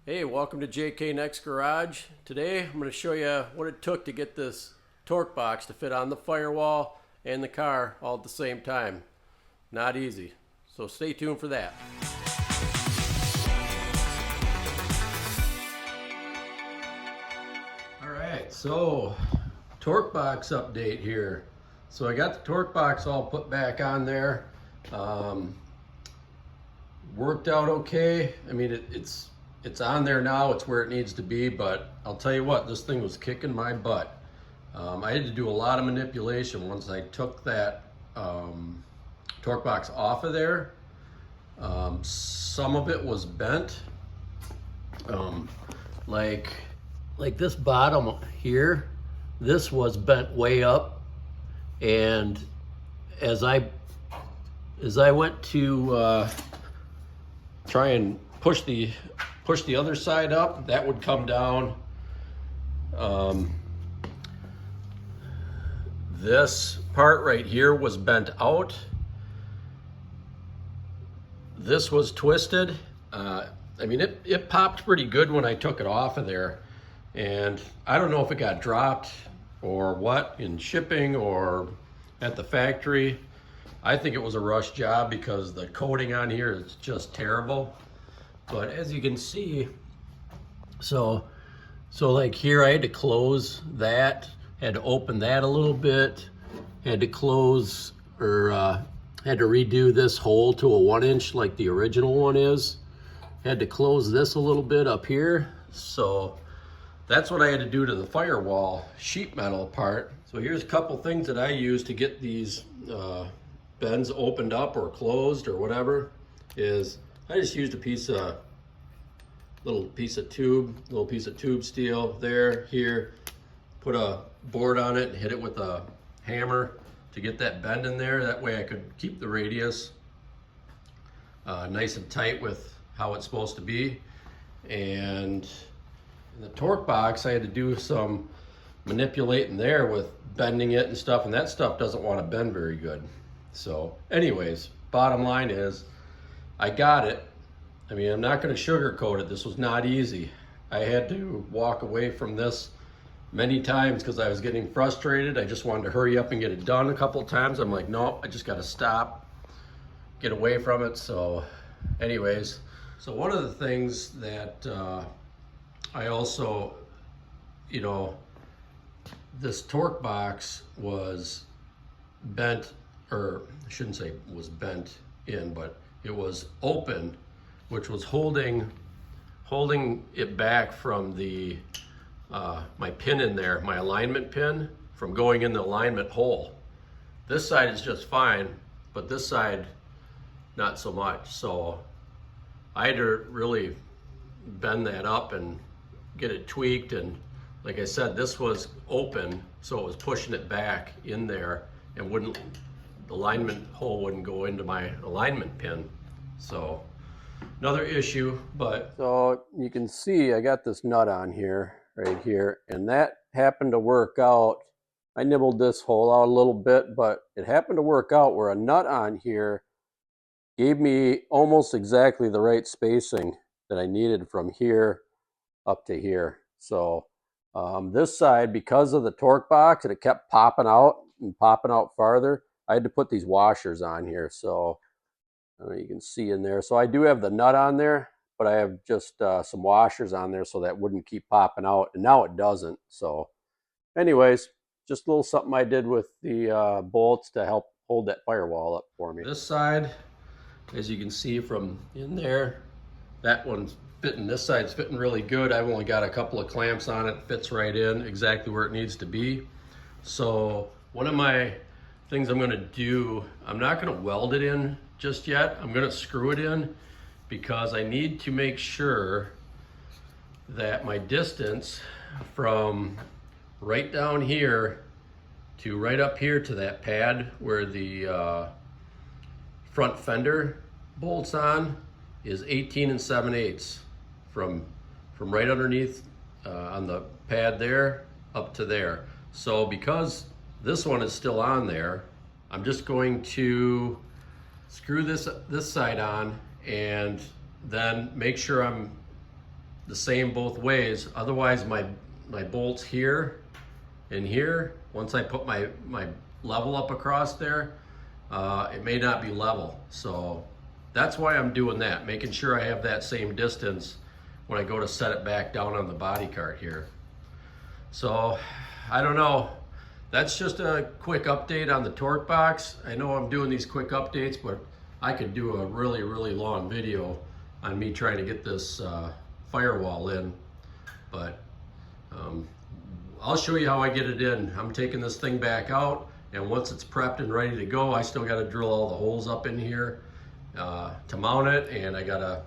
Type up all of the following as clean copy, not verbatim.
Hey, welcome to JK Next Garage. Today I'm going to show you what it took to get this torque box to fit on the Firewall and the car all at the same time. Not easy. So stay tuned for that. Alright, so torque box update here. So I got the torque box all put back on there. Worked out okay. I mean, it's on there now. It's where it needs to be, but I'll tell you what, this thing was kicking my butt. I had to do a lot of manipulation once I took that torque box off of there. Some of it was bent. Like this bottom here, this was bent way up, and as I went to try and push the other side up, that would come down. This part right here was bent out. This was twisted. I mean, it popped pretty good when I took it off of there. And I don't know if it got dropped or what in shipping or at the factory. I think it was a rush job because the coating on here is just terrible. But as you can see, so like here I had to close that, had to open that a little bit, had to close or had to redo this hole to a 1-inch like the original one is. Had to close this a little bit up here. So that's what I had to do to the Firewall sheet metal part. So here's a couple things that I use to get these bends opened up or closed or whatever. Is I just used a little piece of tube steel there, here, put a board on it and hit it with a hammer to get that bend in there. That way I could keep the radius nice and tight with how it's supposed to be. And in the torque box, I had to do some manipulating there with bending it and stuff, and that stuff doesn't want to bend very good. So anyways, bottom line is I got it. I mean, I'm not going to sugarcoat it. This was not easy. I had to walk away from this many times because I was getting frustrated. I just wanted to hurry up and get it done a couple of times. I'm like, no, I just got to stop, get away from it. So anyways, so one of the things that I also, you know, this torque box was bent, or I shouldn't say was bent in, but it was open, which was holding it back from the my pin in there, my alignment pin, from going in the alignment hole. This side is just fine, but this side not so much. So I had to really bend that up and get it tweaked. And like I said, this was open, so it was pushing it back in there and the alignment hole wouldn't go into my alignment pin. So another issue, but so you can see I got this nut on here, right here, and that happened to work out. I nibbled this hole out a little bit, but it happened to work out where a nut on here gave me almost exactly the right spacing that I needed from here up to here. So this side, because of the torque box, and it kept popping out and popping out farther, I had to put these washers on here. So you can see in there. So I do have the nut on there, but I have just some washers on there so that wouldn't keep popping out, and now it doesn't. So anyways, just a little something I did with the bolts to help hold that Firewall up for me. This side, as you can see from in there, that one's fitting, this side's fitting really good. I've only got a couple of clamps on it, fits right in exactly where it needs to be. So one of my things I'm gonna do, I'm not gonna weld it in just yet. I'm gonna screw it in because I need to make sure that my distance from right down here to right up here to that pad where the front fender bolts on is 18 7/8 from right underneath on the pad there up to there. So because this one is still on there, I'm just going to screw this side on and then make sure I'm the same both ways. Otherwise my bolts here and here, once I put my level up across there, it may not be level. So that's why I'm doing that, making sure I have that same distance when I go to set it back down on the body cart here. So I don't know, that's just a quick update on the torque box. I know I'm doing these quick updates, but I could do a really long video on me trying to get this firewall in, but I'll show you how I get it in. I'm taking this thing back out, and once it's prepped and ready to go, I still got to drill all the holes up in here to mount it, and I got to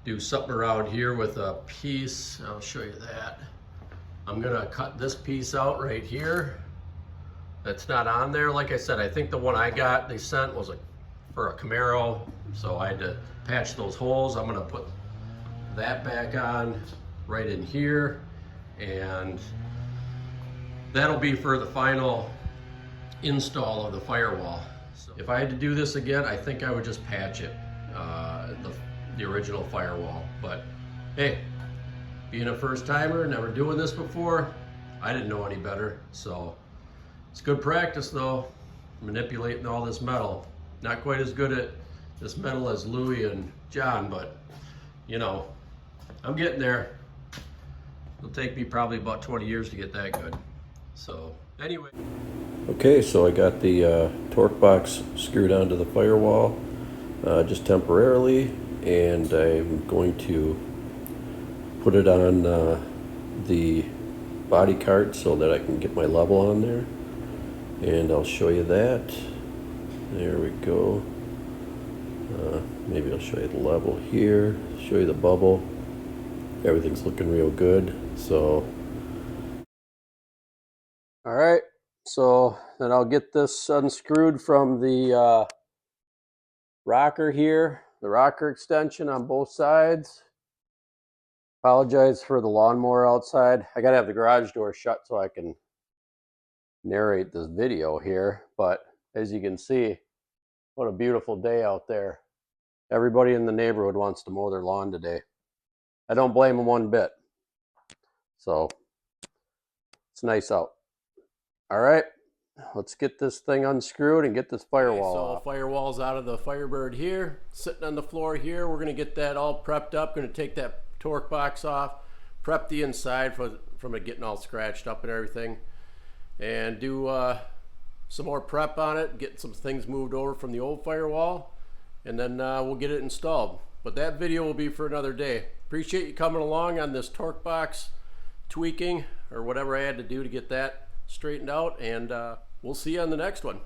do something around here with a piece. I'll show you that. I'm gonna cut this piece out right here. That's not on there. Like I said, I think the one I got, they sent was for a Camaro, so I had to patch those holes. I'm gonna put that back on right in here, and that'll be for the final install of the firewall. So if I had to do this again, I think I would just patch it, the original firewall. But hey, being a first timer, never doing this before, I didn't know any better. So it's good practice though, manipulating all this metal. Not quite as good at this metal as Louie and John, but you know, I'm getting there. It'll take me probably about 20 years to get that good. So anyway. Okay, so I got the torque box screwed onto the firewall just temporarily, and I'm going to put it on the body cart so that I can get my level on there, and I'll show you that. There we go. Maybe I'll show you the level here, show you the bubble. Everything's looking real good. So all right, so then I'll get this unscrewed from the rocker here, the rocker extension on both sides. Apologize for the lawnmower outside. I gotta have the garage door shut so I can narrate this video here, but as you can see, what a beautiful day out there. Everybody in the neighborhood wants to mow their lawn today. I don't blame them one bit. So it's nice out. All right, let's get this thing unscrewed and get this firewall off. So firewall's out of the Firebird here, sitting on the floor here. We're gonna get that all prepped up. Gonna take that torque box off, prep the inside from it getting all scratched up and everything, and do some more prep on it, get some things moved over from the old firewall, and then we'll get it installed. But that video will be for another day. Appreciate you coming along on this torque box tweaking or whatever I had to do to get that straightened out, and we'll see you on the next one.